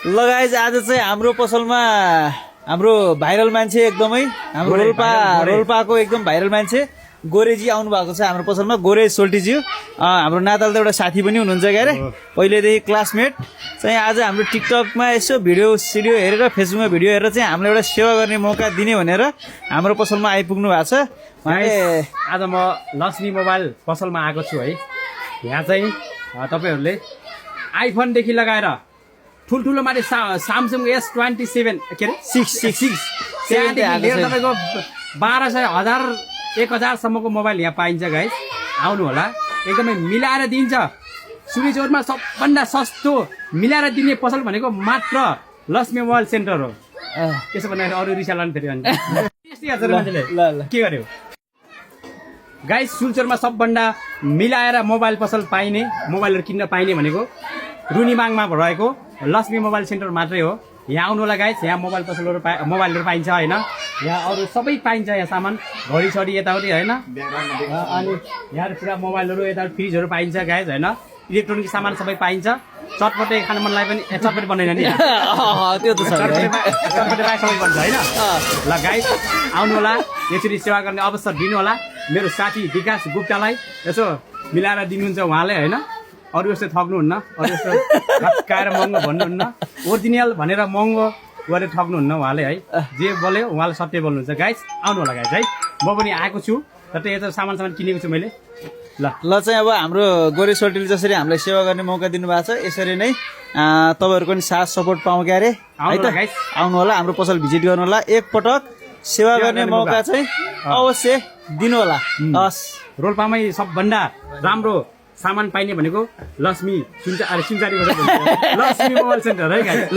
लगाइज आज चाहिँ हाम्रो पसलमा हाम्रो भाइरल मान्छे एकदमै हाम्रो रोल्पाको एकदम भाइरल मान्छे गोरेजी आउनु भएको छ हाम्रो पसलमा। गोरे सोल्टीज्यू हाम्रो नाताल त एउटा साथी पनि हुनुहुन्छ क्या अरे, पहिलेदेखि क्लासमेट चाहिँ आज हाम्रो टिकटकमा यसो भिडियो हेरेर फेसबुकमा भिडियो हेरेर चाहिँ हामीलाई एउटा सेवा गर्ने मौका दिने भनेर हाम्रो पसलमा आइपुग्नु भएको छ। उहाँले आज म लक्ष्मी मोबाइल पसलमा आएको छु है। यहाँ चाहिँ तपाईँहरूले आइफोनदेखि लगाएर ठुल्ठुलो माथि सामसङ S27 के अरे 6 त्यहाँदेखि लिएर तपाईँको 1200 1000 1000सम्मको मोबाइल यहाँ पाइन्छ गाइस। आउनु होला, एकदमै मिलाएर दिन्छ। सुलीचौरमा सबभन्दा सस्तो मिलाएर दिने पसल भनेको मात्र लक्ष्मी मोबाइल सेन्टर हो। त्यसो भन्दाखेरि अरू रिसा लानु फेरि मान्छेले के गर्यो गाइस। सुलचौरमा सबभन्दा मिलाएर मोबाइल पसल पाइने, मोबाइलहरू किन्न पाइने भनेको रुनीमाङमा रहेको लक्ष्मी मोबाइल सेन्टर मात्रै हो। यहाँ आउनु होला गाइस, यहाँ मोबाइल पसलहरू मोबाइलहरू पाइन्छ होइन। यहाँ अरू सबै पाइन्छ, यहाँ सामान घडीसडी यताउति होइन। अनि यहाँ पुरा मोबाइलहरू यता फ्रिजहरू पाइन्छ गाइस होइन। इलेक्ट्रोनिक सामान सबै पाइन्छ। चटपटे खान मन लागे पनि चटपटे बन्दैन नि, त्यो त चटपटे बाहेक सबै बन्छ होइन। ल गाइस आउनु होला, यसरी सेवा गर्ने अवसर दिनु होला। मेरो साथी विकास गुप्तालाई यसो मिलाएर दिनुहुन्छ उहाँले होइन। अरू यस्तो थग्नुहुन्न, अरू यस्तो ठक्काएर महँगो भन्नुहुन्न, ओरिजिनल भनेर महँगो गरेर ठग्नुहुन्न उहाँले है। जे बोल्यो उहाँले सत्य बोल्नुहुन्छ गाइस। आउनु होला गाइस है, म पनि आएको छु र त्यो यता सामान किनेको छु मैले। ल चाहिँ अब हाम्रो गोरे सोल्टीले जसरी हामीलाई सेवा गर्ने मौका दिनुभएको छ, यसरी नै तपाईँहरूको पनि साथ सपोर्ट पाउँ क्या अरे है त। आउनु होला, हाम्रो पसल भिजिट गर्नु होला, एकपटक सेवा गर्ने मौका चाहिँ अवश्य दिनु होला। हस्, रोल्पामै सबभन्दा राम्रो सामान पाइने भनेको लक्ष्मी लक्ष्मी मोबाइल सेन्टर है गाइस।